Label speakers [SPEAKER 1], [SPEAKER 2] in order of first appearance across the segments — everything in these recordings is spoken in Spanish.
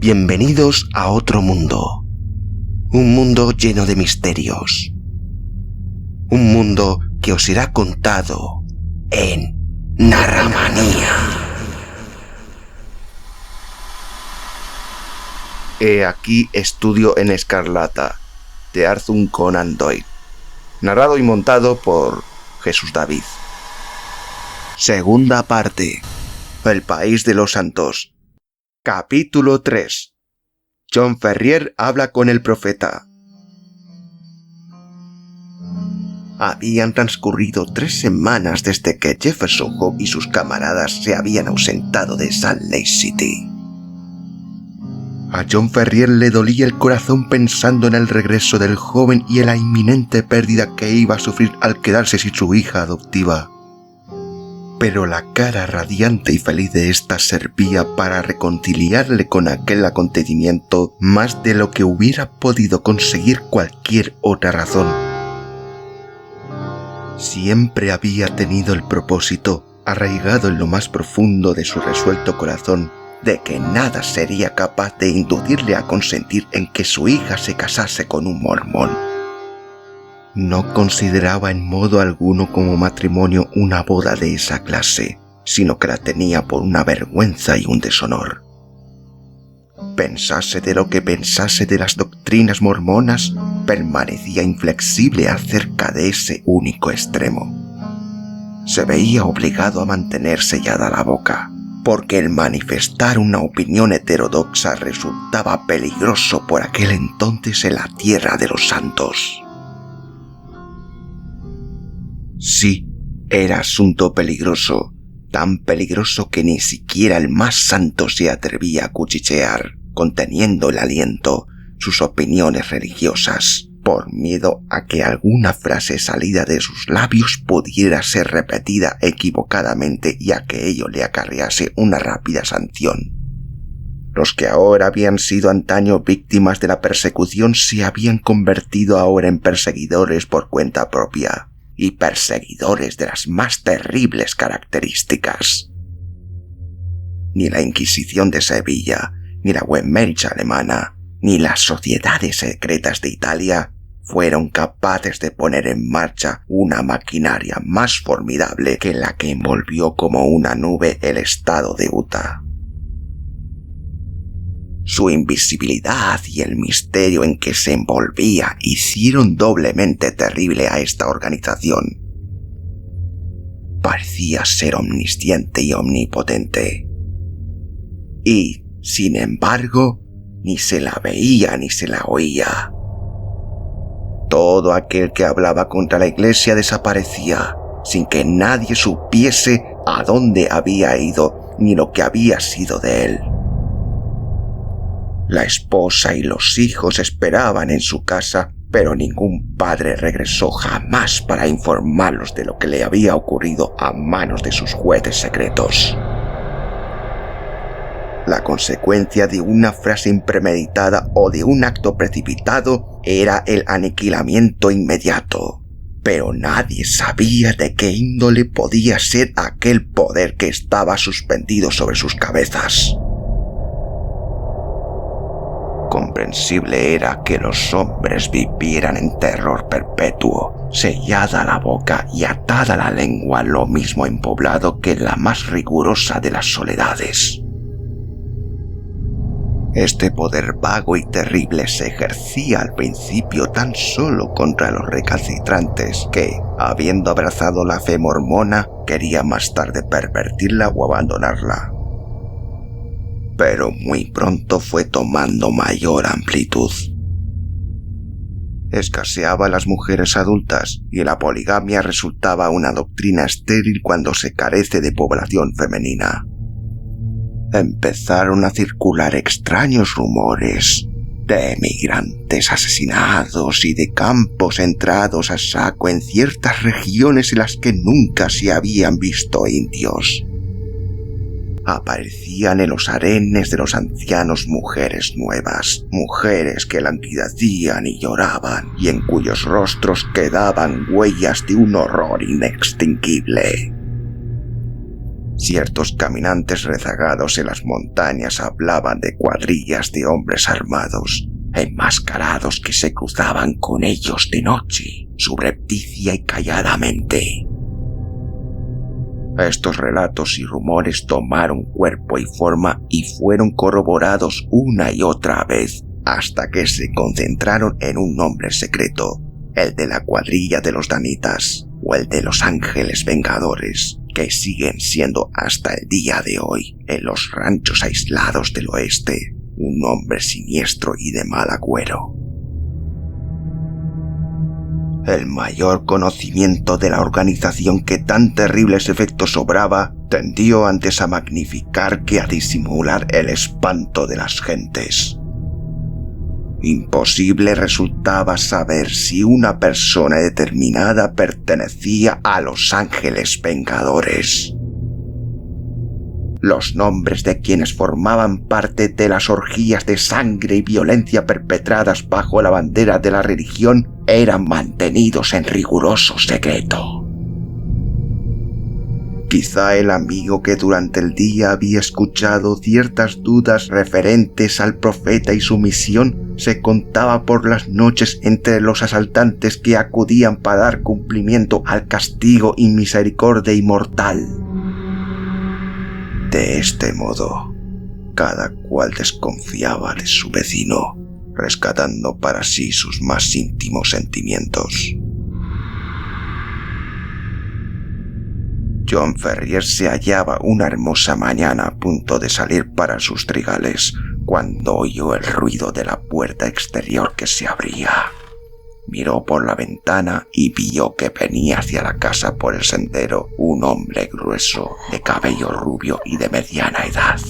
[SPEAKER 1] Bienvenidos a otro mundo. Un mundo lleno de misterios. Un mundo que os será contado en Narramanía. He aquí Estudio en Escarlata, de Arthur Conan Doyle. Narrado y montado por Jesús David. Segunda parte. El País de los Santos. Capítulo 3. John Ferrier habla con el profeta. Habían transcurrido 3 semanas desde que Jefferson Hope y sus camaradas se habían ausentado de Salt Lake City. A John Ferrier le dolía el corazón pensando en el regreso del joven y en la inminente pérdida que iba a sufrir al quedarse sin su hija adoptiva. Pero la cara radiante y feliz de ésta servía para reconciliarle con aquel acontecimiento más de lo que hubiera podido conseguir cualquier otra razón. Siempre había tenido el propósito, arraigado en lo más profundo de su resuelto corazón, de que nada sería capaz de inducirle a consentir en que su hija se casase con un mormón. No consideraba en modo alguno como matrimonio una boda de esa clase, sino que la tenía por una vergüenza y un deshonor. Pensase de lo que pensase de las doctrinas mormonas, permanecía inflexible acerca de ese único extremo. Se veía obligado a mantener sellada la boca, porque el manifestar una opinión heterodoxa resultaba peligroso por aquel entonces en la tierra de los santos. Sí, era asunto peligroso, tan peligroso que ni siquiera el más santo se atrevía a cuchichear, conteniendo el aliento, sus opiniones religiosas, por miedo a que alguna frase salida de sus labios pudiera ser repetida equivocadamente y a que ello le acarrease una rápida sanción. Los que ahora habían sido antaño víctimas de la persecución se habían convertido ahora en perseguidores por cuenta propia, y perseguidores de las más terribles características. Ni la Inquisición de Sevilla, ni la Westminster alemana, ni las sociedades secretas de Italia fueron capaces de poner en marcha una maquinaria más formidable que la que envolvió como una nube el estado de Utah. Su invisibilidad y el misterio en que se envolvía hicieron doblemente terrible a esta organización. Parecía ser omnisciente y omnipotente. Y, sin embargo, ni se la veía ni se la oía. Todo aquel que hablaba contra la Iglesia desaparecía, sin que nadie supiese a dónde había ido ni lo que había sido de él. La esposa y los hijos esperaban en su casa, pero ningún padre regresó jamás para informarlos de lo que le había ocurrido a manos de sus jueces secretos. La consecuencia de una frase impremeditada o de un acto precipitado era el aniquilamiento inmediato, pero nadie sabía de qué índole podía ser aquel poder que estaba suspendido sobre sus cabezas. Comprensible era que los hombres vivieran en terror perpetuo, sellada la boca y atada la lengua, lo mismo en poblado que en la más rigurosa de las soledades. Este poder vago y terrible se ejercía al principio tan solo contra los recalcitrantes que, habiendo abrazado la fe mormona, quería más tarde pervertirla o abandonarla. Pero muy pronto fue tomando mayor amplitud. Escaseaban las mujeres adultas y la poligamia resultaba una doctrina estéril cuando se carece de población femenina. Empezaron a circular extraños rumores de emigrantes asesinados y de campos entrados a saco en ciertas regiones en las que nunca se habían visto indios. Aparecían en los harenes de los ancianos mujeres nuevas, mujeres que languidecían y lloraban, y en cuyos rostros quedaban huellas de un horror inextinguible. Ciertos caminantes rezagados en las montañas hablaban de cuadrillas de hombres armados, enmascarados que se cruzaban con ellos de noche, subrepticia y calladamente. Estos relatos y rumores tomaron cuerpo y forma y fueron corroborados una y otra vez hasta que se concentraron en un nombre secreto, el de la cuadrilla de los Danitas o el de los Ángeles Vengadores, que siguen siendo hasta el día de hoy en los ranchos aislados del oeste un nombre siniestro y de mal agüero. El mayor conocimiento de la organización que tan terribles efectos obraba tendió antes a magnificar que a disimular el espanto de las gentes. Imposible resultaba saber si una persona determinada pertenecía a los Ángeles Vengadores. Los nombres de quienes formaban parte de las orgías de sangre y violencia perpetradas bajo la bandera de la religión eran mantenidos en riguroso secreto. Quizá el amigo que durante el día había escuchado ciertas dudas referentes al profeta y su misión se contaba por las noches entre los asaltantes que acudían para dar cumplimiento al castigo y misericordia inmortal. De este modo, cada cual desconfiaba de su vecino, rescatando para sí sus más íntimos sentimientos. John Ferrier se hallaba una hermosa mañana a punto de salir para sus trigales cuando oyó el ruido de la puerta exterior que se abría. Miró por la ventana y vio que venía hacia la casa por el sendero un hombre grueso, de cabello rubio y de mediana edad.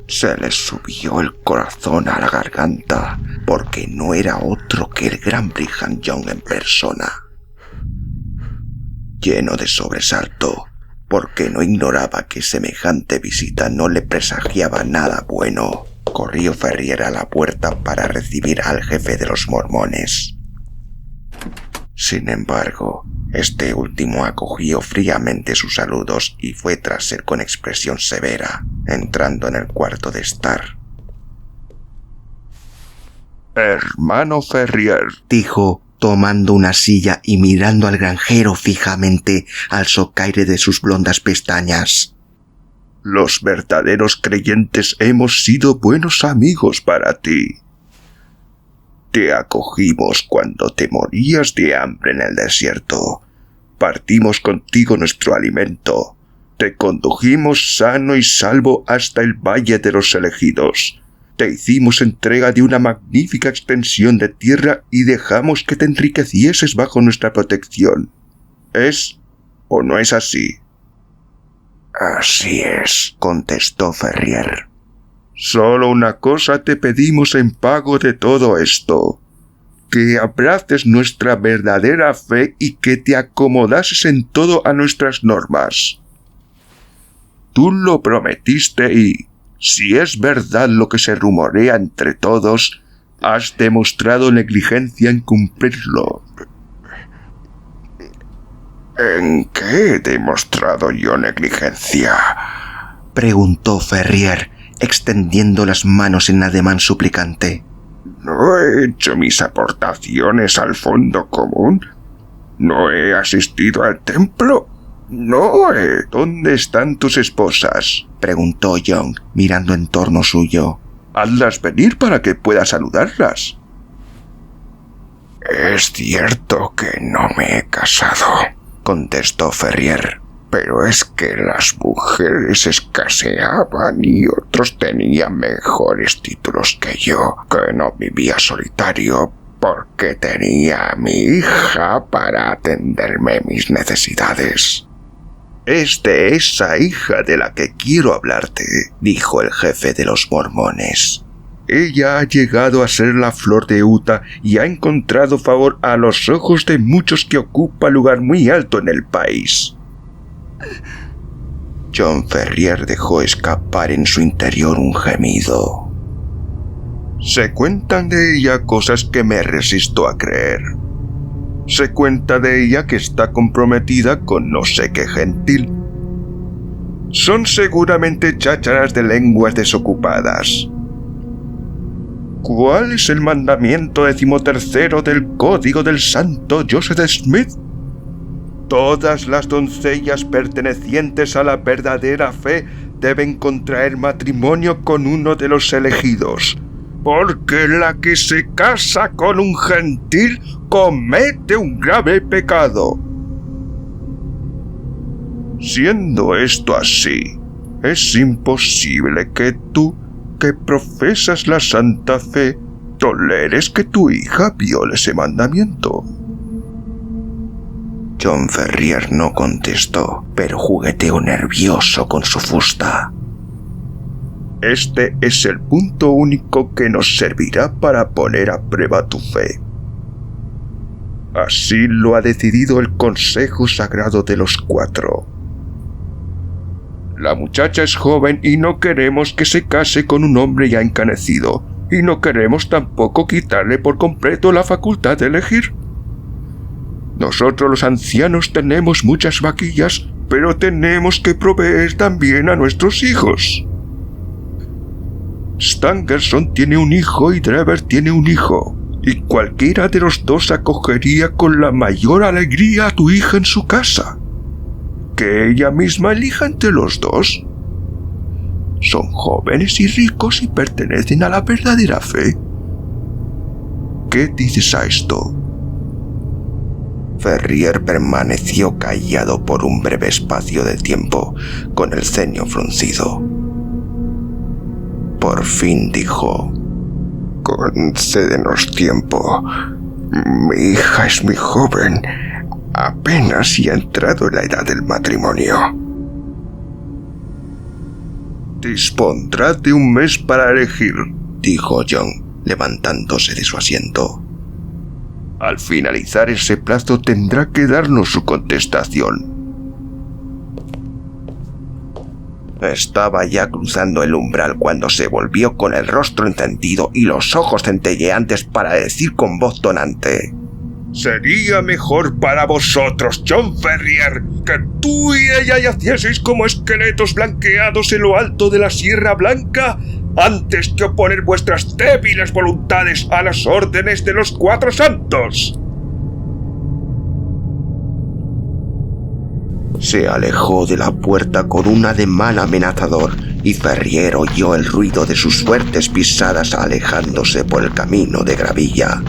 [SPEAKER 1] Se le subió el corazón a la garganta, porque no era otro que el gran Brigham Young en persona. Lleno de sobresalto, porque no ignoraba que semejante visita no le presagiaba nada bueno, corrió Ferrier a la puerta para recibir al jefe de los mormones. Sin embargo, este último acogió fríamente sus saludos y fue tras él con expresión severa, entrando en el cuarto de estar. «Hermano Ferrier», dijo, tomando una silla y mirando al granjero fijamente al socaire de sus blondas pestañas. «Los verdaderos creyentes hemos sido buenos amigos para ti. Te acogimos cuando te morías de hambre en el desierto. Partimos contigo nuestro alimento. Te condujimos sano y salvo hasta el Valle de los Elegidos. Te hicimos entrega de una magnífica extensión de tierra y dejamos que te enriquecieses bajo nuestra protección. ¿Es o no es así?» «Así es», contestó Ferrier. «Solo una cosa te pedimos en pago de todo esto: que abraces nuestra verdadera fe y que te acomodases en todo a nuestras normas. Tú lo prometiste y, si es verdad lo que se rumorea entre todos, has demostrado negligencia en cumplirlo». «¿En qué he demostrado yo negligencia?», preguntó Ferrier, extendiendo las manos en ademán suplicante. «¿No he hecho mis aportaciones al fondo común? ¿No he asistido al templo? ¿Dónde están tus esposas?», preguntó Young, mirando en torno suyo. «Hazlas venir para que pueda saludarlas». «Es cierto que no me he casado», contestó Ferrier, «pero es que las mujeres escaseaban y otros tenían mejores títulos que yo, que no vivía solitario porque tenía a mi hija para atenderme mis necesidades». «Es de esa hija de la que quiero hablarte», dijo el jefe de los mormones. «Ella ha llegado a ser la flor de Utah y ha encontrado favor a los ojos de muchos que ocupa lugar muy alto en el país». John Ferrier dejó escapar en su interior un gemido. «Se cuentan de ella cosas que me resisto a creer. Se cuenta de ella que está comprometida con no sé qué gentil Son seguramente chácharas de lenguas desocupadas. ¿Cuál es el mandamiento 13º del Código del Santo Joseph Smith? Todas las doncellas pertenecientes a la verdadera fe deben contraer matrimonio con uno de los elegidos, porque la que se casa con un gentil comete un grave pecado. Siendo esto así, es imposible que tú, que profesas la santa fe, toleres que tu hija viole ese mandamiento. John Ferrier no contestó, pero jugueteó nervioso con su fusta. Este es el punto único que nos servirá para poner a prueba tu fe. Así lo ha decidido el Consejo Sagrado de los Cuatro. La muchacha es joven y no queremos que se case con un hombre ya encanecido, y no queremos tampoco quitarle por completo la facultad de elegir. Nosotros los ancianos tenemos muchas vaquillas, pero tenemos que proveer también a nuestros hijos. Stangerson tiene un hijo y Drever tiene un hijo, y cualquiera de los dos acogería con la mayor alegría a tu hija en su casa. Que ella misma elija entre los dos. Son jóvenes y ricos y pertenecen a la verdadera fe. ¿Qué dices a esto? Ferrier permaneció callado por un breve espacio de tiempo, con el ceño fruncido. Por fin dijo: «Concédenos tiempo. Mi hija es muy joven. Apenas si ha entrado en la edad del matrimonio». «Dispondrá de un mes para elegir», dijo John, levantándose de su asiento. «Al finalizar ese plazo tendrá que darnos su contestación». Estaba ya cruzando el umbral cuando se volvió con el rostro encendido y los ojos centelleantes para decir con voz tonante: «Sería mejor para vosotros, John Ferrier, que tú y ella yacieseis como esqueletos blanqueados en lo alto de la Sierra Blanca antes que oponer vuestras débiles voluntades a las órdenes de los Cuatro Santos». Se alejó de la puerta con un ademán amenazador y Ferrier oyó el ruido de sus fuertes pisadas alejándose por el camino de gravilla.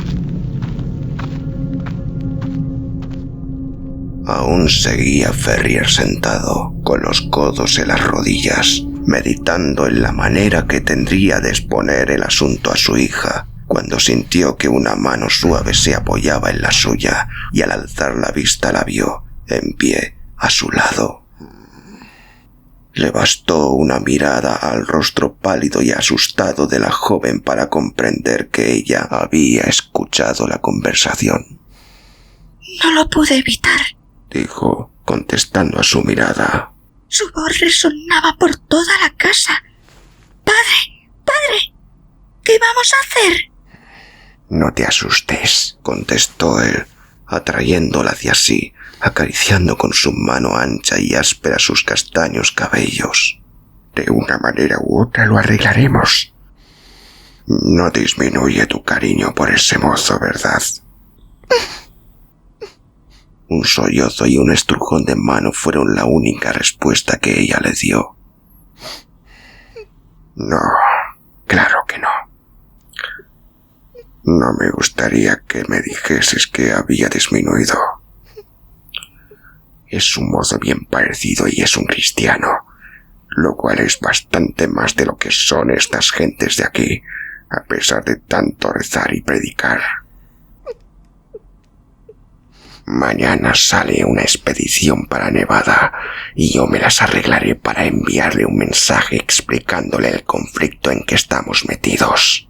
[SPEAKER 1] Aún seguía Ferrier sentado, con los codos en las rodillas, meditando en la manera que tendría de exponer el asunto a su hija, cuando sintió que una mano suave se apoyaba en la suya y al alzar la vista la vio, en pie, a su lado. Le bastó una mirada al rostro pálido y asustado de la joven para comprender que ella había escuchado la conversación.
[SPEAKER 2] «No lo pude evitar»,
[SPEAKER 1] dijo, contestando a su mirada.
[SPEAKER 2] «Su voz resonaba por toda la casa. ¡Padre! ¡Padre! ¿Qué vamos a hacer?»
[SPEAKER 1] «No te asustes», contestó él, atrayéndola hacia sí, acariciando con su mano ancha y áspera sus castaños cabellos. «De una manera u otra lo arreglaremos. No disminuye tu cariño por ese mozo, ¿verdad?» Un sollozo y un estrujón de mano fueron la única respuesta que ella le dio. «No, claro que no. No me gustaría que me dijeses que había disminuido. Es un mozo bien parecido y es un cristiano, lo cual es bastante más de lo que son estas gentes de aquí, a pesar de tanto rezar y predicar. Mañana sale una expedición para Nevada y yo me las arreglaré para enviarle un mensaje explicándole el conflicto en que estamos metidos.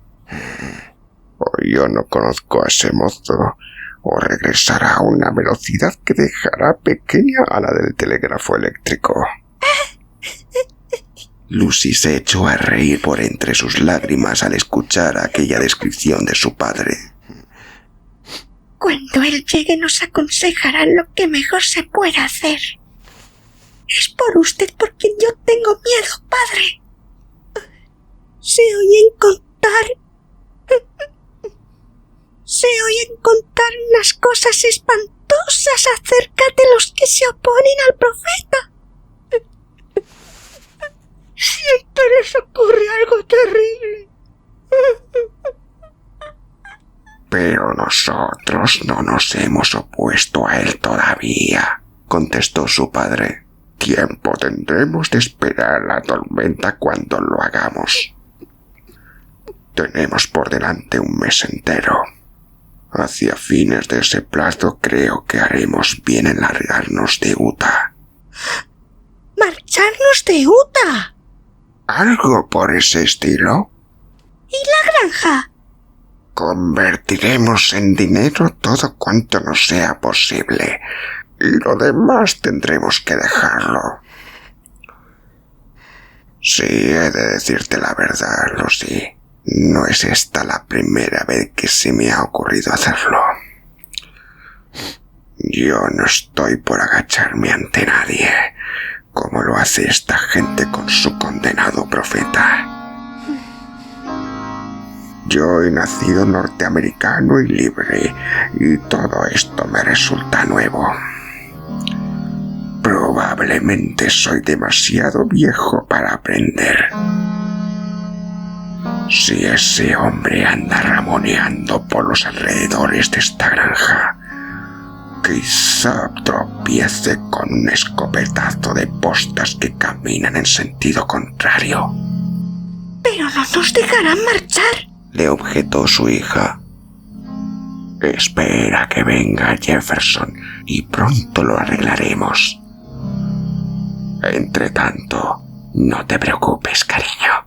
[SPEAKER 1] O yo no conozco a ese mozo, o regresará a una velocidad que dejará pequeña a la del telégrafo eléctrico». Lucy se echó a reír por entre sus lágrimas al escuchar aquella descripción de su padre.
[SPEAKER 2] «Cuando él llegue nos aconsejará lo que mejor se pueda hacer. Es por usted por quien yo tengo cosas espantosas acerca de los que se oponen al profeta. Siempre les ocurre algo terrible.
[SPEAKER 3] Pero nosotros no nos hemos opuesto a él todavía, contestó su padre. Tiempo tendremos de esperar la tormenta cuando lo hagamos. Tenemos por delante un mes entero. Hacia fines de ese plazo creo que haremos bien en largarnos de Utah.
[SPEAKER 2] ¿Marcharnos de Utah?
[SPEAKER 3] ¿Algo por ese estilo?
[SPEAKER 2] ¿Y la granja?
[SPEAKER 3] Convertiremos en dinero todo cuanto nos sea posible, y lo demás tendremos que dejarlo. Sí, he de decirte la verdad, Lucy. No es esta la primera vez que se me ha ocurrido hacerlo. Yo no estoy por agacharme ante nadie, como lo hace esta gente con su condenado profeta. Yo he nacido norteamericano y libre, y todo esto me resulta nuevo. Probablemente soy demasiado viejo para aprender. Si ese hombre anda ramoneando por los alrededores de esta granja, quizá tropiece con un escopetazo de postas que caminan en sentido contrario.
[SPEAKER 2] Pero no nos dejarán marchar,
[SPEAKER 1] le objetó su hija.
[SPEAKER 3] Espera que venga Jefferson y pronto lo arreglaremos. Entretanto, no te preocupes, cariño,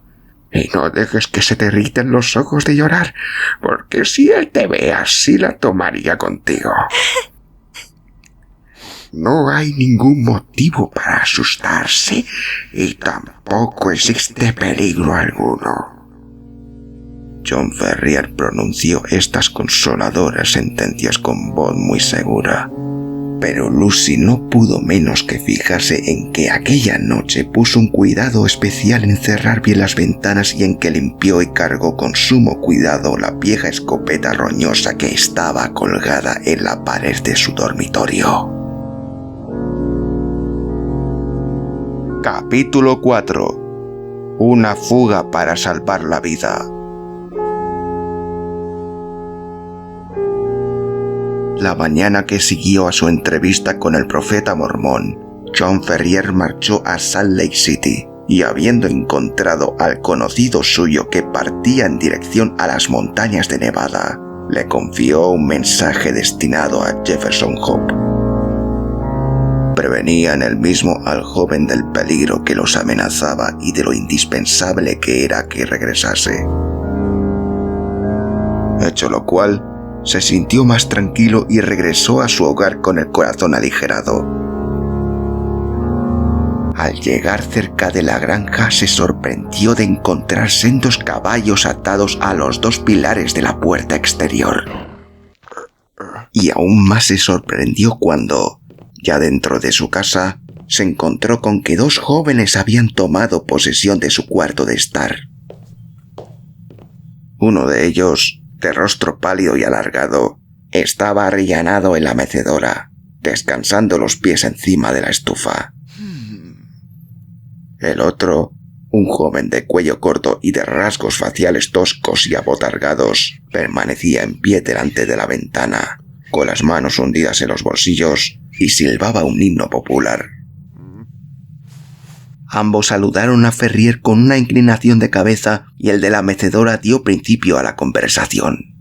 [SPEAKER 3] y no dejes que se te irriten los ojos de llorar, porque si él te ve así la tomaría contigo. No hay ningún motivo para asustarse y tampoco existe peligro alguno.
[SPEAKER 1] John Ferrier pronunció estas consoladoras sentencias con voz muy segura, pero Lucy no pudo menos que fijarse en que aquella noche puso un cuidado especial en cerrar bien las ventanas y en que limpió y cargó con sumo cuidado la vieja escopeta roñosa que estaba colgada en la pared de su dormitorio. Capítulo 4. Una fuga para salvar la vida. La mañana que siguió a su entrevista con el profeta mormón, John Ferrier marchó a Salt Lake City y, habiendo encontrado al conocido suyo que partía en dirección a las montañas de Nevada, le confió un mensaje destinado a Jefferson Hope. Prevenía en él mismo al joven del peligro que los amenazaba y de lo indispensable que era que regresase. Hecho lo cual, se sintió más tranquilo y regresó a su hogar con el corazón aligerado. Al llegar cerca de la granja se sorprendió de encontrar sendos caballos atados a los dos pilares de la puerta exterior. Y aún más se sorprendió cuando, ya dentro de su casa, se encontró con que dos jóvenes habían tomado posesión de su cuarto de estar. Uno de ellos, de rostro pálido y alargado, estaba arrillanado en la mecedora, descansando los pies encima de la estufa. El otro, un joven de cuello corto y de rasgos faciales toscos y abotargados, permanecía en pie delante de la ventana, con las manos hundidas en los bolsillos, y silbaba un himno popular. Ambos saludaron a Ferrier con una inclinación de cabeza y el de la mecedora dio principio a la conversación.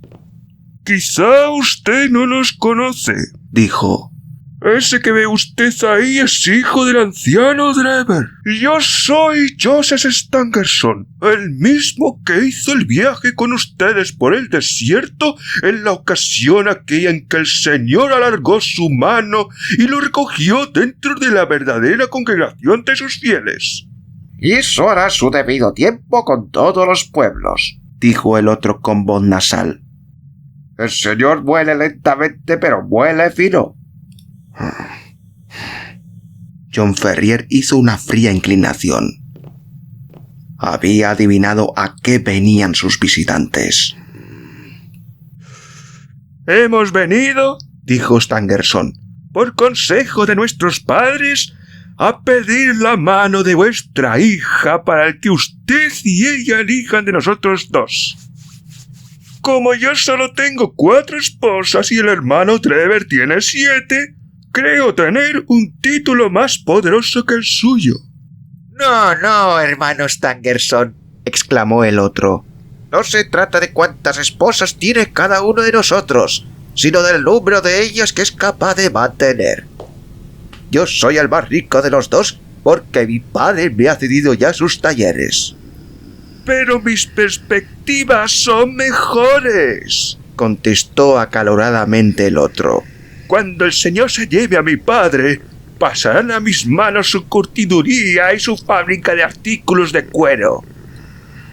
[SPEAKER 4] «Quizá usted no nos conoce»,
[SPEAKER 1] dijo.
[SPEAKER 4] «Ese que ve usted ahí es hijo del anciano Drever. Y yo soy Joseph Stangerson, el mismo que hizo el viaje con ustedes por el desierto en la ocasión aquella en que el Señor alargó su mano y lo recogió dentro de la verdadera congregación de sus fieles».
[SPEAKER 5] «Hizo hará su debido tiempo con todos los pueblos»,
[SPEAKER 1] dijo el otro con voz nasal.
[SPEAKER 5] «El Señor muele lentamente, pero muele fino».
[SPEAKER 1] John Ferrier hizo una fría inclinación. Había adivinado a qué venían sus visitantes.
[SPEAKER 4] «Hemos venido»,
[SPEAKER 1] dijo Stangerson,
[SPEAKER 4] por consejo de nuestros padres, a pedir la mano de vuestra hija para el que usted y ella elijan de nosotros dos. Como yo solo tengo 4 esposas y el hermano Trevor tiene 7, creo tener un título más poderoso que el suyo.
[SPEAKER 5] No, hermano Stangerson,
[SPEAKER 1] exclamó el otro.
[SPEAKER 5] no se trata de cuántas esposas tiene cada uno de nosotros, sino del número de ellas que es capaz de mantener. Yo soy el más rico de los dos porque mi padre me ha cedido ya sus talleres.
[SPEAKER 4] Pero mis perspectivas son mejores,
[SPEAKER 1] contestó acaloradamente el otro.
[SPEAKER 4] Cuando el señor se lleve a mi padre, pasarán a mis manos su curtiduría y su fábrica de artículos de cuero.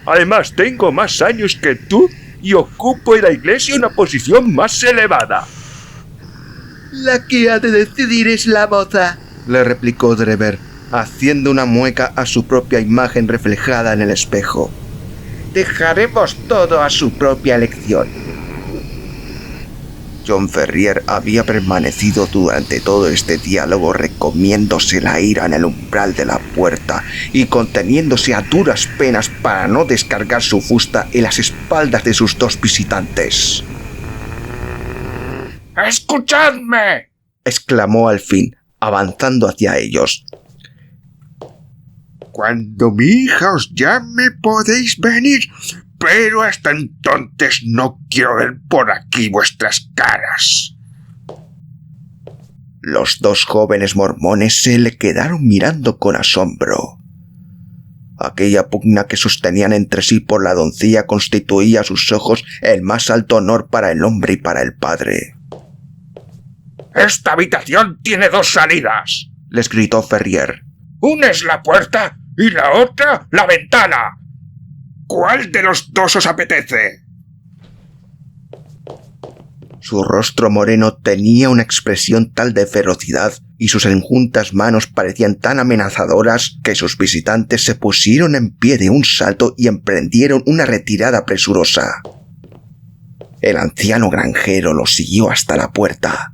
[SPEAKER 4] Además, tengo más años que tú y ocupo en la iglesia una posición más elevada.
[SPEAKER 5] La que ha de decidir es la moza,
[SPEAKER 1] le replicó Trevor, haciendo una mueca a su propia imagen reflejada en el espejo.
[SPEAKER 5] Dejaremos todo a su propia elección.
[SPEAKER 1] John Ferrier había permanecido durante todo este diálogo recomiéndose la ira en el umbral de la puerta y conteniéndose a duras penas para no descargar su fusta en las espaldas de sus 2 visitantes.
[SPEAKER 3] ¡Escuchadme!,
[SPEAKER 1] exclamó al fin, avanzando hacia ellos.
[SPEAKER 3] Cuando mi hija os llame podéis venir, pero hasta entonces no quiero ver por aquí vuestras caras.
[SPEAKER 1] Los 2 jóvenes mormones se le quedaron mirando con asombro. Aquella pugna que sostenían entre sí por la doncella constituía a sus ojos el más alto honor para el hombre y para el padre.
[SPEAKER 3] Esta habitación tiene 2 salidas,
[SPEAKER 1] les gritó Ferrier.
[SPEAKER 3] Una es la puerta y la otra la ventana. ¿Cuál de los 2 os apetece?
[SPEAKER 1] Su rostro moreno tenía una expresión tal de ferocidad y sus enjuntas manos parecían tan amenazadoras que sus visitantes se pusieron en pie de un salto y emprendieron una retirada presurosa. El anciano granjero los siguió hasta la puerta.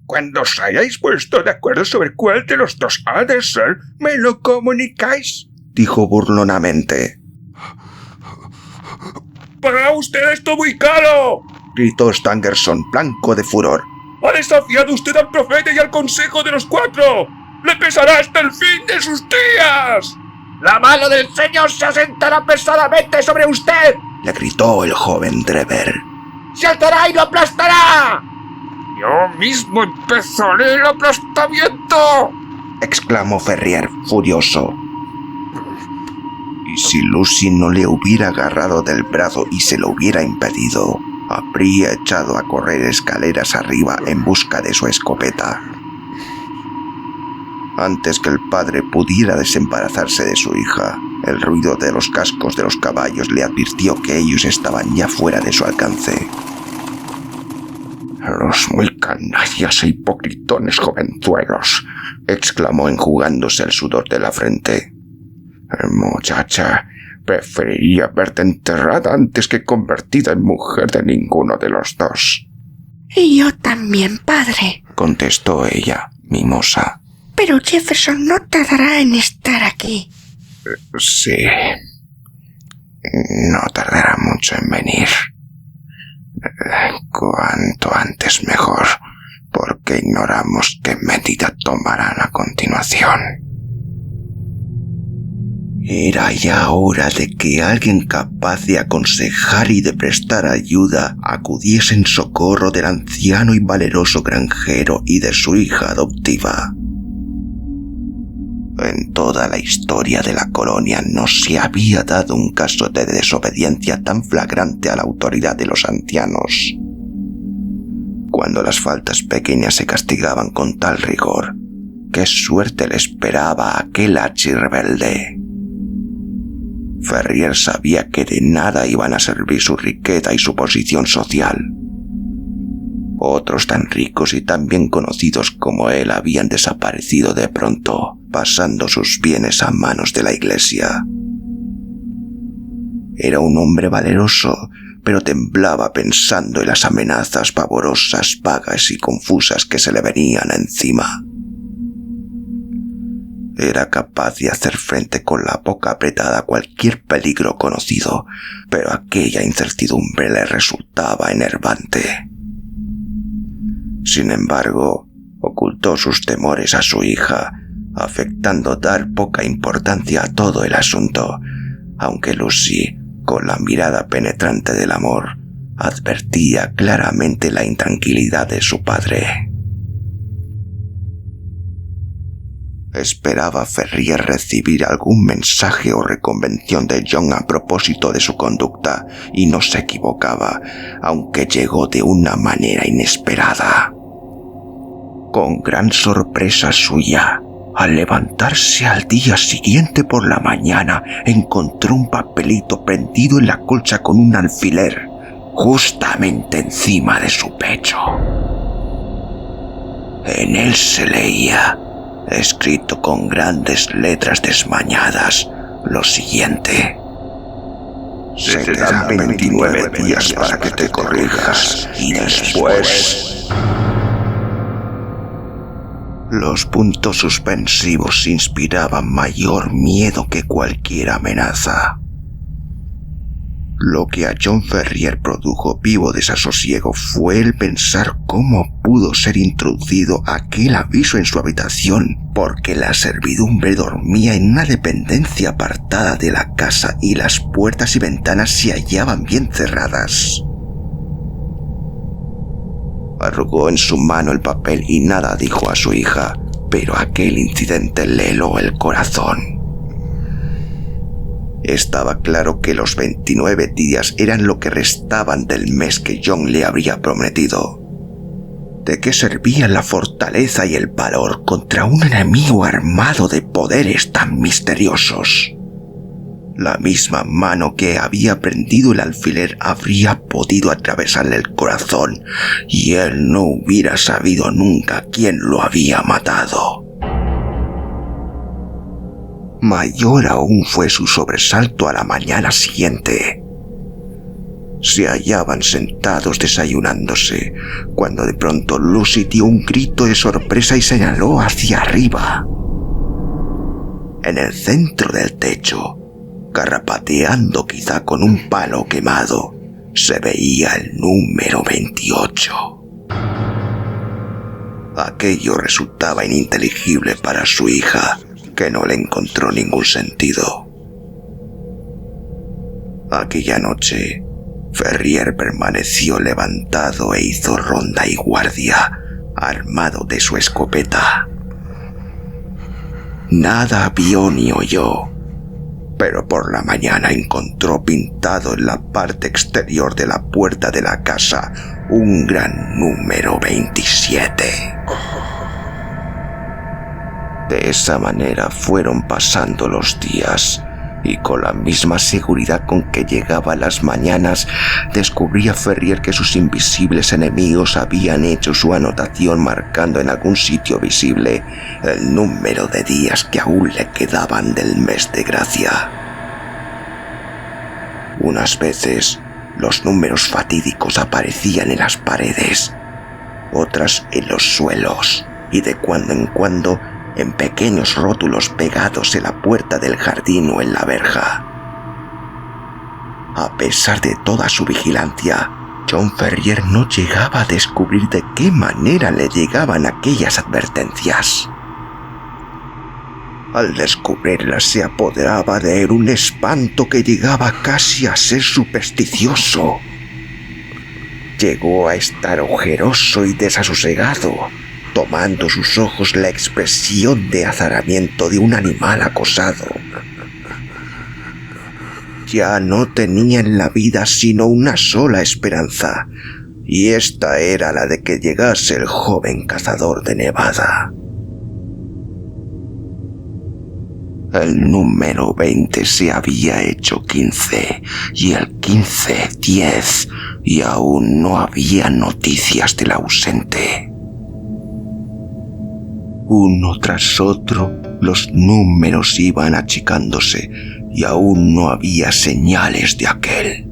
[SPEAKER 4] Cuando os hayáis puesto de acuerdo sobre cuál de los 2 ha de ser, me lo comunicáis,
[SPEAKER 1] dijo burlonamente.
[SPEAKER 4] ¡Paga usted esto muy caro!,
[SPEAKER 1] gritó Stangerson, blanco de furor.
[SPEAKER 4] ¡Ha desafiado usted al profeta y al consejo de los 4! ¡Le pesará hasta el fin de sus días!
[SPEAKER 5] ¡La mano del Señor se asentará pesadamente sobre usted!,
[SPEAKER 1] le gritó el joven Trevor.
[SPEAKER 5] ¡Se alzará y lo aplastará!
[SPEAKER 3] Yo mismo empezaré el aplastamiento,
[SPEAKER 1] exclamó Ferrier, furioso. Y si Lucy no le hubiera agarrado del brazo y se lo hubiera impedido, habría echado a correr escaleras arriba en busca de su escopeta. Antes que el padre pudiera desembarazarse de su hija, el ruido de los cascos de los caballos le advirtió que ellos estaban ya fuera de su alcance.
[SPEAKER 3] «Los muy canallas e hipocritones jovenzuelos»,
[SPEAKER 1] exclamó enjugándose el sudor de la frente.
[SPEAKER 3] «Muchacha, preferiría verte enterrada antes que convertida en mujer de ninguno de los 2.
[SPEAKER 2] Y yo también, padre,
[SPEAKER 1] contestó ella, mimosa.
[SPEAKER 2] Pero Jefferson no tardará en estar aquí.
[SPEAKER 1] Sí. No tardará mucho en venir. Cuanto antes mejor, porque ignoramos qué medida tomarán a continuación. Era ya hora de que alguien capaz de aconsejar y de prestar ayuda acudiese en socorro del anciano y valeroso granjero y de su hija adoptiva. En toda la historia de la colonia no se había dado un caso de desobediencia tan flagrante a la autoridad de los ancianos. Cuando las faltas pequeñas se castigaban con tal rigor, ¿qué suerte le esperaba a aquel archirrebelde? Ferrier sabía que de nada iban a servir su riqueza y su posición social. Otros tan ricos y tan bien conocidos como él habían desaparecido de pronto, pasando sus bienes a manos de la iglesia. Era un hombre valeroso, pero temblaba pensando en las amenazas pavorosas, vagas y confusas que se le venían encima. Era capaz de hacer frente con la boca apretada a cualquier peligro conocido, pero aquella incertidumbre le resultaba enervante. Sin embargo, ocultó sus temores a su hija, afectando dar poca importancia a todo el asunto, aunque Lucy, con la mirada penetrante del amor, advertía claramente la intranquilidad de su padre. Esperaba Ferrier recibir algún mensaje o reconvención de John a propósito de su conducta, y no se equivocaba, aunque llegó de una manera inesperada. Con gran sorpresa suya, al levantarse al día siguiente por la mañana, encontró un papelito prendido en la colcha con un alfiler, justamente encima de su pecho. En él se leía, escrito con grandes letras desmañadas, lo siguiente:
[SPEAKER 3] se te dan 29 días para que te corrijas y después...
[SPEAKER 1] Los puntos suspensivos inspiraban mayor miedo que cualquier amenaza. Lo que a John Ferrier produjo vivo desasosiego fue el pensar cómo pudo ser introducido aquel aviso en su habitación, porque la servidumbre dormía en una dependencia apartada de la casa y las puertas y ventanas se hallaban bien cerradas. Arrugó en su mano el papel y nada dijo a su hija, pero aquel incidente le heló el corazón. Estaba claro que los 29 días eran lo que restaban del mes que John le habría prometido. ¿De qué servían la fortaleza y el valor contra un enemigo armado de poderes tan misteriosos? La misma mano que había prendido el alfiler habría podido atravesarle el corazón y él no hubiera sabido nunca quién lo había matado. Mayor aún fue su sobresalto a la mañana siguiente. Se hallaban sentados desayunándose, cuando de pronto Lucy dio un grito de sorpresa y señaló hacia arriba. En el centro del techo, garrapateando quizá con un palo quemado, se veía el número 28. Aquello resultaba ininteligible para su hija, que no le encontró ningún sentido. Aquella noche, Ferrier permaneció levantado e hizo ronda y guardia, armado de su escopeta. Nada vio ni oyó, pero por la mañana encontró pintado en la parte exterior de la puerta de la casa un gran número 27. De esa manera fueron pasando los días, y con la misma seguridad con que llegaba a las mañanas, descubría Ferrier que sus invisibles enemigos habían hecho su anotación marcando en algún sitio visible el número de días que aún le quedaban del mes de gracia. Unas veces, los números fatídicos aparecían en las paredes, otras en los suelos, y de cuando en cuando en pequeños rótulos pegados en la puerta del jardín o en la verja. A pesar de toda su vigilancia, John Ferrier no llegaba a descubrir de qué manera le llegaban aquellas advertencias. Al descubrirlas se apoderaba de él un espanto que llegaba casi a ser supersticioso. Llegó a estar ojeroso y desasosegado, tomando sus ojos la expresión de azaramiento de un animal acosado. Ya no tenía en la vida sino una sola esperanza, y esta era la de que llegase el joven cazador de Nevada. El número 20 se había hecho 15, y el 15, 10, y aún no había noticias del ausente. Uno tras otro, los números iban achicándose y aún no había señales de aquel.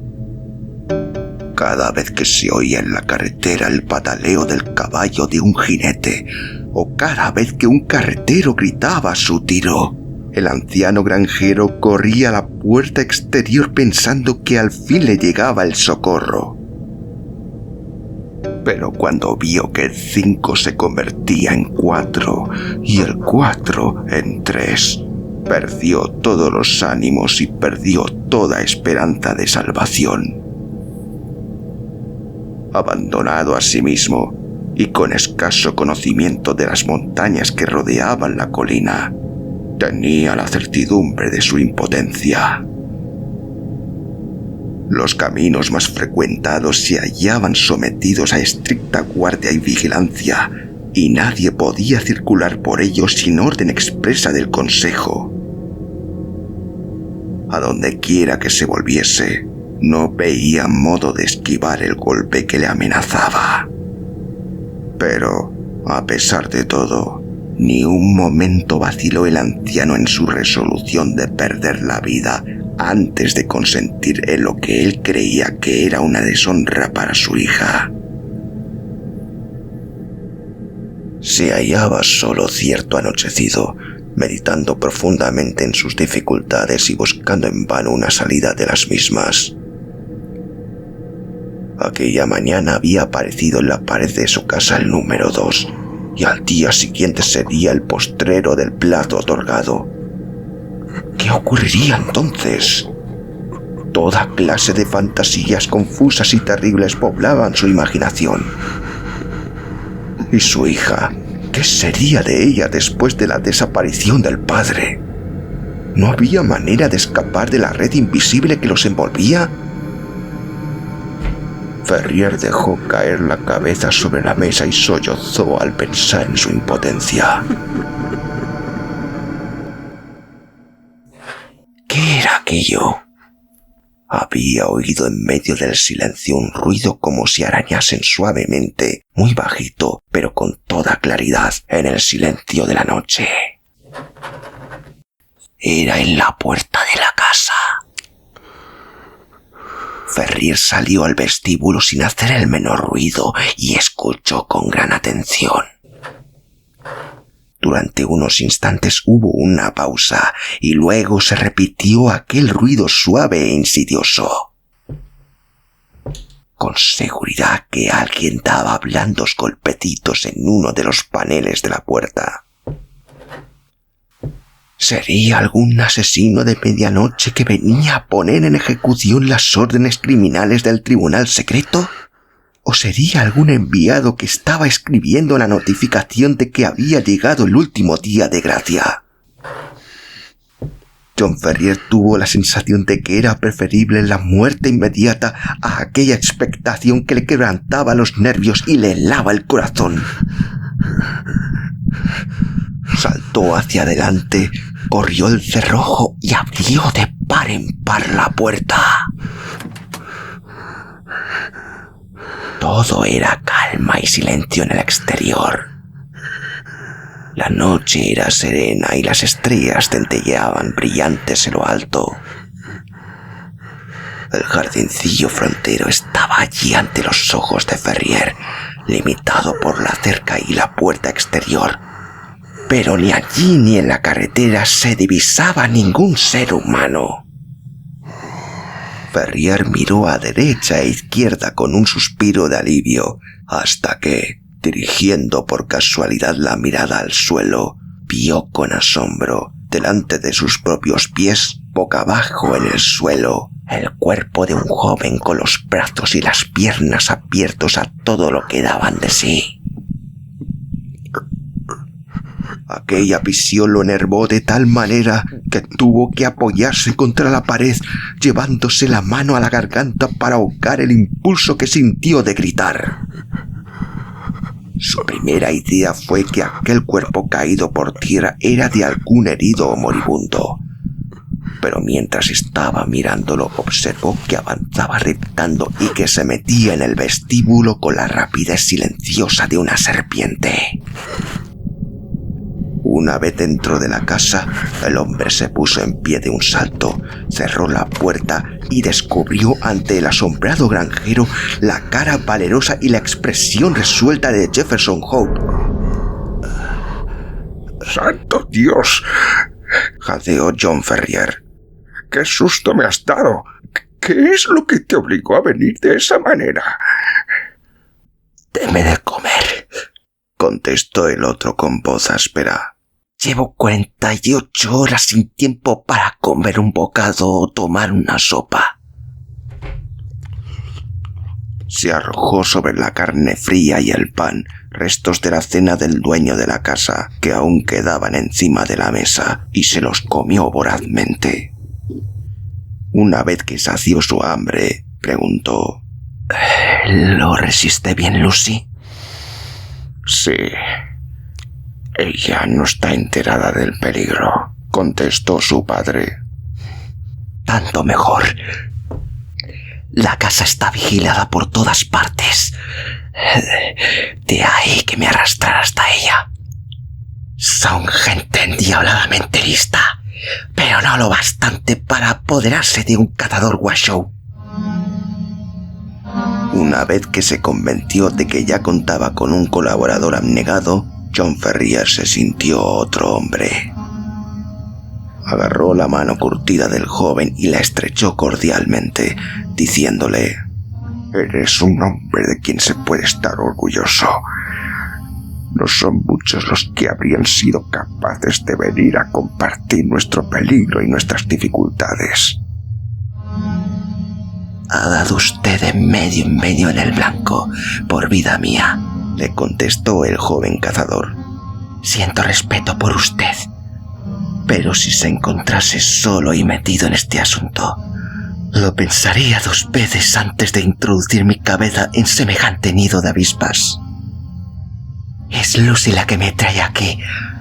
[SPEAKER 1] Cada vez que se oía en la carretera el pataleo del caballo de un jinete, o cada vez que un carretero gritaba su tiro, el anciano granjero corría a la puerta exterior pensando que al fin le llegaba el socorro. Pero cuando vio que el 5 se convertía en 4 y el 4 en 3, perdió todos los ánimos y perdió toda esperanza de salvación. Abandonado a sí mismo y con escaso conocimiento de las montañas que rodeaban la colina, tenía la certidumbre de su impotencia. Los caminos más frecuentados se hallaban sometidos a estricta guardia y vigilancia, y nadie podía circular por ellos sin orden expresa del consejo. A donde quiera que se volviese, no veía modo de esquivar el golpe que le amenazaba. Pero, a pesar de todo, ni un momento vaciló el anciano en su resolución de perder la vida antes de consentir en lo que él creía que era una deshonra para su hija. Se hallaba solo cierto anochecido, meditando profundamente en sus dificultades y buscando en vano una salida de las mismas. Aquella mañana había aparecido en la pared de su casa el número 2, y al día siguiente sería el postrero del plazo otorgado. ¿Qué ocurriría entonces? Toda clase de fantasías confusas y terribles poblaban su imaginación. ¿Y su hija? ¿Qué sería de ella después de la desaparición del padre? ¿No había manera de escapar de la red invisible que los envolvía? Ferrier dejó caer la cabeza sobre la mesa y sollozó al pensar en su impotencia. ¿Qué era aquello? Había oído en medio del silencio un ruido como si arañasen suavemente, muy bajito, pero con toda claridad, en el silencio de la noche. Era en la puerta de la casa. Ferrier salió al vestíbulo sin hacer el menor ruido y escuchó con gran atención. Durante unos instantes hubo una pausa y luego se repitió aquel ruido suave e insidioso. Con seguridad que alguien daba blandos golpecitos en uno de los paneles de la puerta. ¿Sería algún asesino de medianoche que venía a poner en ejecución las órdenes criminales del tribunal secreto? ¿O sería algún enviado que estaba escribiendo la notificación de que había llegado el último día de gracia? John Ferrier tuvo la sensación de que era preferible la muerte inmediata a aquella expectación que le quebrantaba los nervios y le helaba el corazón. Saltó hacia adelante, corrió el cerrojo y abrió de par en par la puerta. Todo era calma y silencio en el exterior. La noche era serena y las estrellas centelleaban brillantes en lo alto. El jardincillo frontero estaba allí ante los ojos de Ferrier, limitado por la cerca y la puerta exterior. Pero ni allí ni en la carretera se divisaba ningún ser humano. Ferrier miró a derecha e izquierda con un suspiro de alivio, hasta que, dirigiendo por casualidad la mirada al suelo, vio con asombro, delante de sus propios pies, boca abajo en el suelo, el cuerpo de un joven con los brazos y las piernas abiertos a todo lo que daban de sí. Aquella visión lo enervó de tal manera que tuvo que apoyarse contra la pared, llevándose la mano a la garganta para ahogar el impulso que sintió de gritar. Su primera idea fue que aquel cuerpo caído por tierra era de algún herido o moribundo. Pero mientras estaba mirándolo, observó que avanzaba reptando y que se metía en el vestíbulo con la rapidez silenciosa de una serpiente. Una vez dentro de la casa, el hombre se puso en pie de un salto, cerró la puerta y descubrió ante el asombrado granjero la cara valerosa y la expresión resuelta de Jefferson Hope.
[SPEAKER 3] ¡Santo Dios!
[SPEAKER 1] Jadeó John Ferrier.
[SPEAKER 3] ¡Qué susto me has dado! ¿Qué es lo que te obligó a venir de esa manera?
[SPEAKER 1] «Deme de comer», contestó el otro con voz áspera. «Llevo 48 horas sin tiempo para comer un bocado o tomar una sopa». Se arrojó sobre la carne fría y el pan, restos de la cena del dueño de la casa, que aún quedaban encima de la mesa, y se los comió vorazmente. Una vez que sació su hambre, preguntó: «¿Lo resiste bien Lucy?»
[SPEAKER 3] «Sí. Ella no está enterada del peligro», contestó su padre.
[SPEAKER 1] «Tanto mejor. La casa está vigilada por todas partes. De ahí que me arrastrara hasta ella. Son gente endiabladamente lista, pero no lo bastante para apoderarse de un cazador Washoe». Una vez que se convenció de que ya contaba con un colaborador abnegado, John Ferrier se sintió otro hombre. Agarró la mano curtida del joven y la estrechó cordialmente, diciéndole:
[SPEAKER 3] «Eres un hombre de quien se puede estar orgulloso. No son muchos los que habrían sido capaces de venir a compartir nuestro peligro y nuestras dificultades».
[SPEAKER 1] «Ha dado usted de medio en medio en el blanco, por vida mía», le contestó el joven cazador. «Siento respeto por usted, pero si se encontrase solo y metido en este asunto, lo pensaría 2 veces antes de introducir mi cabeza en semejante nido de avispas. Es Lucy la que me trae aquí,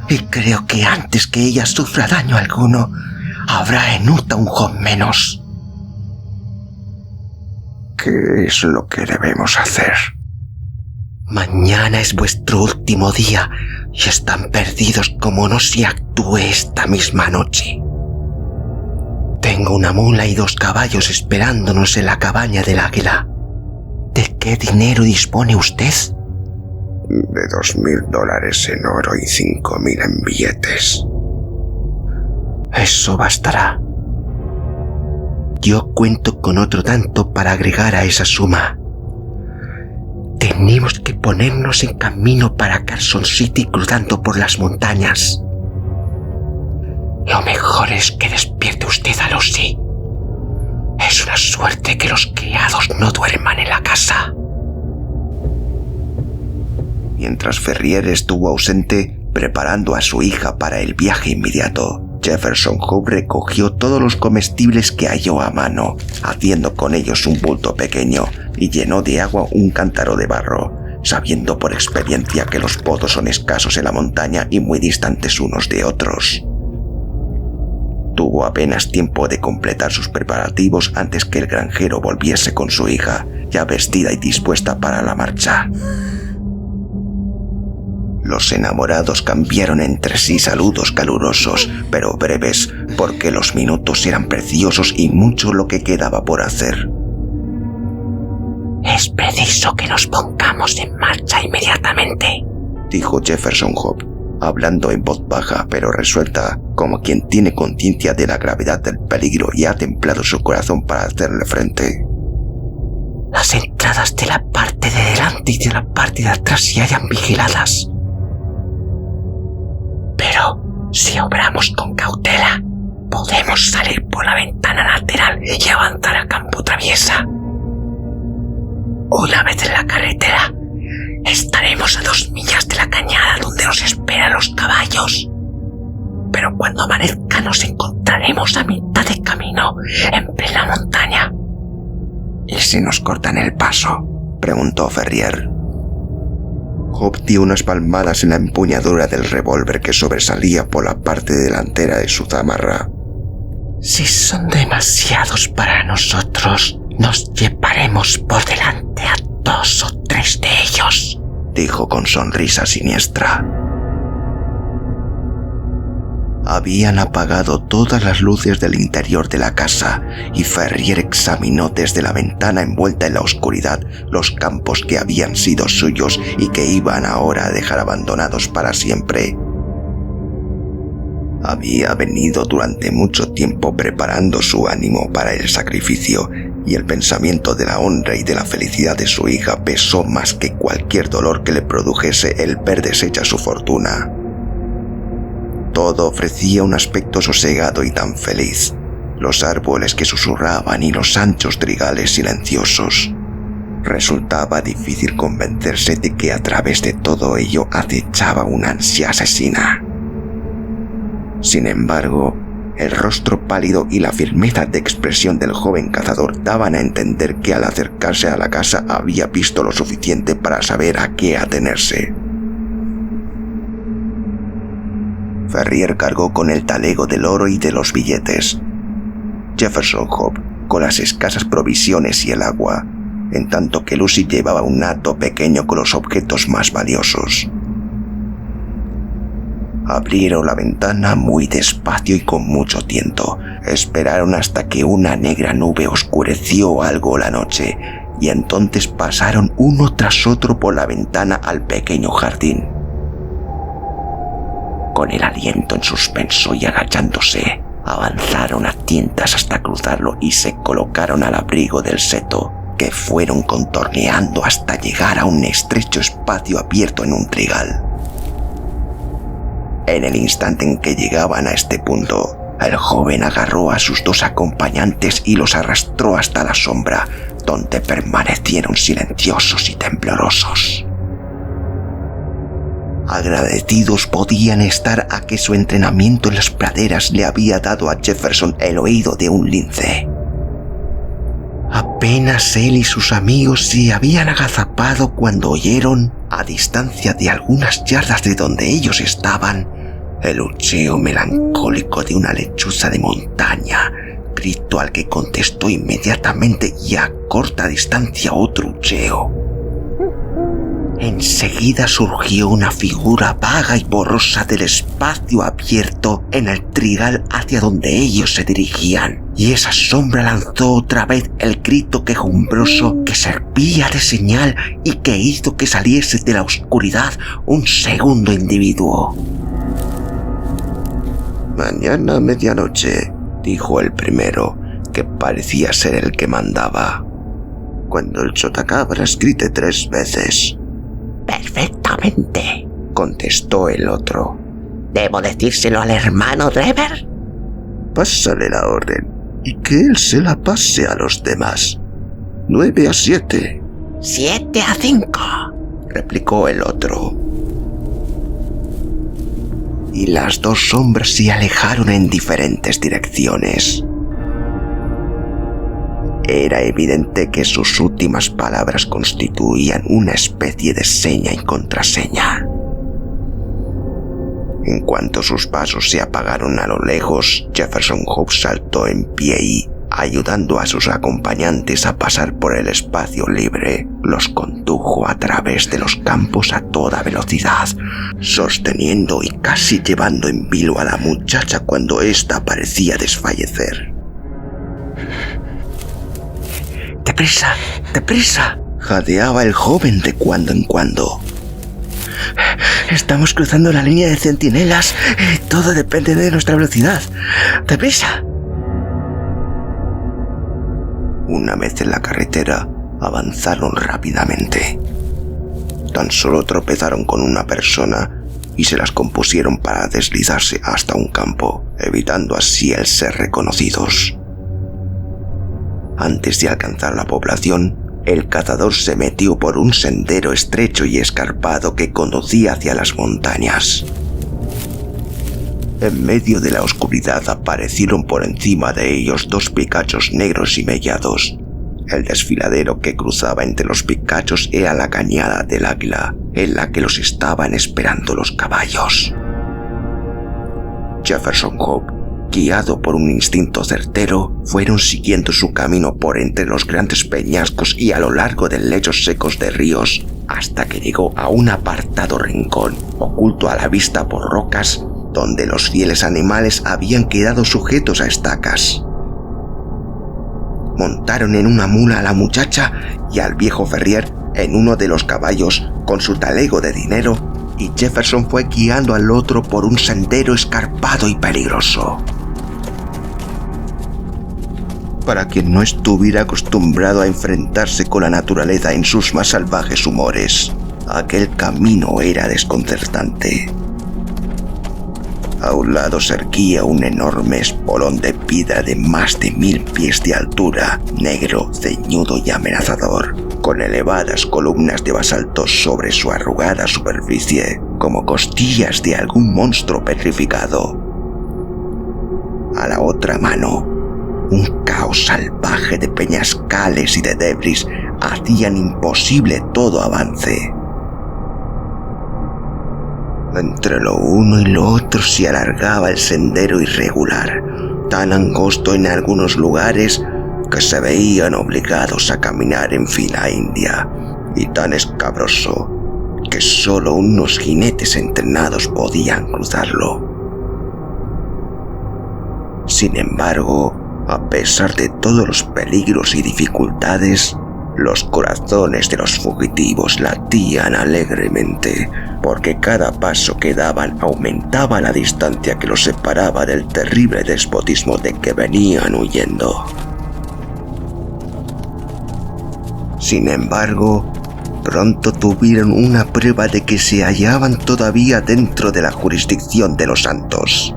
[SPEAKER 1] y creo que antes que ella sufra daño alguno, habrá en Utah un joven menos».
[SPEAKER 3] «¿Qué es lo que debemos hacer?»
[SPEAKER 1] «Mañana es vuestro último día y están perdidos como no se actúe esta misma noche. Tengo una mula y 2 caballos esperándonos en la cabaña del Águila. ¿De qué dinero dispone usted?»
[SPEAKER 3] «De $2,000 en oro y 5,000 en billetes».
[SPEAKER 1] «Eso bastará. Yo cuento con otro tanto para agregar a esa suma. Tenemos que ponernos en camino para Carson City cruzando por las montañas. Lo mejor es que despierte usted a Lucy. Es una suerte que los criados no duerman en la casa». Mientras Ferrier estuvo ausente, preparando a su hija para el viaje inmediato, Jefferson Hope recogió todos los comestibles que halló a mano, haciendo con ellos un bulto pequeño, y llenó de agua un cántaro de barro, sabiendo por experiencia que los pozos son escasos en la montaña y muy distantes unos de otros. Tuvo apenas tiempo de completar sus preparativos antes que el granjero volviese con su hija, ya vestida y dispuesta para la marcha. Los enamorados cambiaron entre sí saludos calurosos, pero breves, porque los minutos eran preciosos y mucho lo que quedaba por hacer. «Es preciso que nos pongamos en marcha inmediatamente», dijo Jefferson Hope, hablando en voz baja pero resuelta, como quien tiene conciencia de la gravedad del peligro y ha templado su corazón para hacerle frente. «Las entradas de la parte de delante y de la parte de atrás se hallan vigiladas. Pero si obramos con cautela, podemos salir por la ventana lateral y avanzar a campo traviesa. Una vez en la carretera, estaremos a 2 millas de la cañada donde nos esperan los caballos. Pero cuando amanezca nos encontraremos a mitad de camino, en plena montaña». «¿Y si nos cortan el paso?», preguntó Ferrier. Hope dio unas palmadas en la empuñadura del revólver que sobresalía por la parte delantera de su zamarra. «Si son demasiados para nosotros, nos llevaremos por delante a 2 o 3 de ellos», dijo con sonrisa siniestra. Habían apagado todas las luces del interior de la casa y Ferrier examinó desde la ventana envuelta en la oscuridad los campos que habían sido suyos y que iban ahora a dejar abandonados para siempre. Había venido durante mucho tiempo preparando su ánimo para el sacrificio y el pensamiento de la honra y de la felicidad de su hija pesó más que cualquier dolor que le produjese el ver deshecha su fortuna. Todo ofrecía un aspecto sosegado y tan feliz. Los árboles que susurraban y los anchos trigales silenciosos. Resultaba difícil convencerse de que a través de todo ello acechaba una ansia asesina. Sin embargo, el rostro pálido y la firmeza de expresión del joven cazador daban a entender que al acercarse a la casa había visto lo suficiente para saber a qué atenerse. Ferrier cargó con el talego del oro y de los billetes. Jefferson Hope con las escasas provisiones y el agua, en tanto que Lucy llevaba un hato pequeño con los objetos más valiosos. Abrieron la ventana muy despacio y con mucho tiento. Esperaron hasta que una negra nube oscureció algo la noche, y entonces pasaron uno tras otro por la ventana al pequeño jardín. Con el aliento en suspenso y agachándose, avanzaron a tientas hasta cruzarlo y se colocaron al abrigo del seto, que fueron contorneando hasta llegar a un estrecho espacio abierto en un trigal. En el instante en que llegaban a este punto, el joven agarró a sus dos acompañantes y los arrastró hasta la sombra, donde permanecieron silenciosos y temblorosos. Agradecidos podían estar a que su entrenamiento en las praderas le había dado a Jefferson el oído de un lince. Apenas él y sus amigos se habían agazapado cuando oyeron, a distancia de algunas yardas de donde ellos estaban, el ucheo melancólico de una lechuza de montaña, grito al que contestó inmediatamente y a corta distancia otro ucheo. Enseguida surgió una figura vaga y borrosa del espacio abierto en el trigal hacia donde ellos se dirigían, y esa sombra lanzó otra vez el grito quejumbroso que servía de señal y que hizo que saliese de la oscuridad un segundo individuo. «Mañana a medianoche», dijo el primero, que parecía ser el que mandaba, «cuando el chotacabras grite 3 veces».
[SPEAKER 6] «Perfectamente»,
[SPEAKER 1] contestó el otro.
[SPEAKER 6] «¿Debo decírselo al hermano Drever?»
[SPEAKER 1] «Pásale la orden y que él se la pase a los demás. 9 a 7».
[SPEAKER 6] «7 a 5»,
[SPEAKER 1] replicó el otro. Y las dos sombras se alejaron en diferentes direcciones. Era evidente que sus últimas palabras constituían una especie de seña y contraseña. En cuanto sus pasos se apagaron a lo lejos, Jefferson Hope saltó en pie y, ayudando a sus acompañantes a pasar por el espacio libre, los condujo a través de los campos a toda velocidad, sosteniendo y casi llevando en vilo a la muchacha cuando ésta parecía desfallecer.
[SPEAKER 6] «¡Deprisa! ¡Deprisa!»,
[SPEAKER 1] jadeaba el joven de cuando en cuando.
[SPEAKER 6] «Estamos cruzando la línea de centinelas y todo depende de nuestra velocidad. ¡Deprisa!».
[SPEAKER 1] Una vez en la carretera, avanzaron rápidamente. Tan solo tropezaron con una persona y se las compusieron para deslizarse hasta un campo, evitando así el ser reconocidos. Antes de alcanzar la población, el cazador se metió por un sendero estrecho y escarpado que conducía hacia las montañas. En medio de la oscuridad aparecieron por encima de ellos 2 picachos negros y mellados. El desfiladero que cruzaba entre los picachos era la cañada del Águila, en la que los estaban esperando los caballos. Jefferson Hope, guiado por un instinto certero, fueron siguiendo su camino por entre los grandes peñascos y a lo largo de lechos secos de ríos, hasta que llegó a un apartado rincón, oculto a la vista por rocas, donde los fieles animales habían quedado sujetos a estacas. Montaron en una mula a la muchacha y al viejo Ferrier en uno de los caballos con su talego de dinero, y Jefferson fue guiando al otro por un sendero escarpado y peligroso. Para quien no estuviera acostumbrado a enfrentarse con la naturaleza en sus más salvajes humores, aquel camino era desconcertante. A un lado se erguía un enorme espolón de piedra de más de 1000 pies de altura, negro, ceñudo y amenazador, con elevadas columnas de basalto sobre su arrugada superficie, como costillas de algún monstruo petrificado. A la otra mano, un caos salvaje de peñascales y de debris hacían imposible todo avance. Entre lo uno y lo otro se alargaba el sendero irregular, tan angosto en algunos lugares que se veían obligados a caminar en fila india, y tan escabroso que solo unos jinetes entrenados podían cruzarlo. Sin embargo, a pesar de todos los peligros y dificultades, los corazones de los fugitivos latían alegremente, porque cada paso que daban aumentaba la distancia que los separaba del terrible despotismo de que venían huyendo. Sin embargo, pronto tuvieron una prueba de que se hallaban todavía dentro de la jurisdicción de los santos.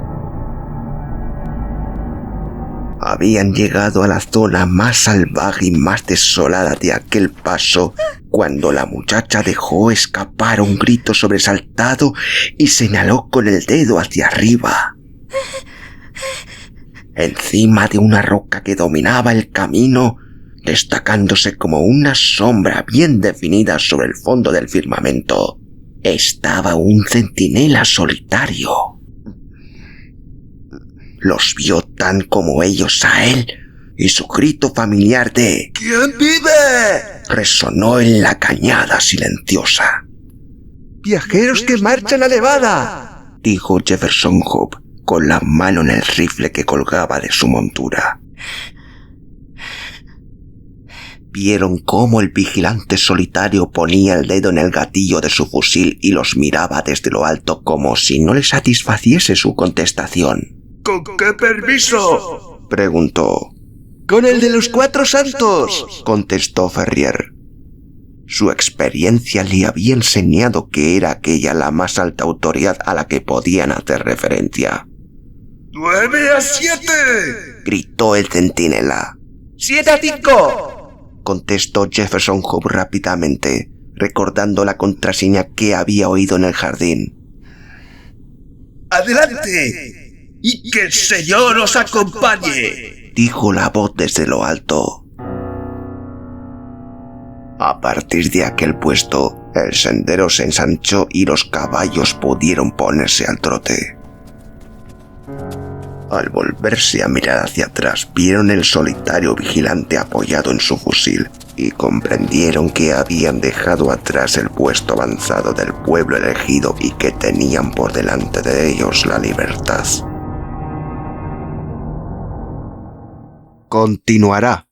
[SPEAKER 1] Habían llegado a la zona más salvaje y más desolada de aquel paso cuando la muchacha dejó escapar un grito sobresaltado y señaló con el dedo hacia arriba. Encima de una roca que dominaba el camino, destacándose como una sombra bien definida sobre el fondo del firmamento, estaba un centinela solitario. Los vio tan como ellos a él, y su grito familiar de «¿Quién vive?», resonó en la cañada silenciosa.
[SPEAKER 6] «¡Viajeros que marchan a Nevada!»,
[SPEAKER 1] dijo Jefferson Hope, con la mano en el rifle que colgaba de su montura. Vieron cómo el vigilante solitario ponía el dedo en el gatillo de su fusil y los miraba desde lo alto como si no le satisfaciese su contestación.
[SPEAKER 4] ¿Con qué permiso?,
[SPEAKER 1] preguntó.
[SPEAKER 6] «Con el de los 4 santos»,
[SPEAKER 1] contestó Ferrier. Su experiencia le había enseñado que era aquella la más alta autoridad a la que podían hacer referencia.
[SPEAKER 4] 9-7,
[SPEAKER 1] gritó el centinela.
[SPEAKER 6] 7-5,
[SPEAKER 1] contestó Jefferson Hope rápidamente, recordando la contraseña que había oído en el jardín.
[SPEAKER 4] ¡Adelante! ¡Y que el Señor os acompañe!,
[SPEAKER 1] dijo la voz desde lo alto. A partir de aquel puesto, el sendero se ensanchó y los caballos pudieron ponerse al trote. Al volverse a mirar hacia atrás, vieron el solitario vigilante apoyado en su fusil y comprendieron que habían dejado atrás el puesto avanzado del pueblo elegido y que tenían por delante de ellos la libertad. Continuará.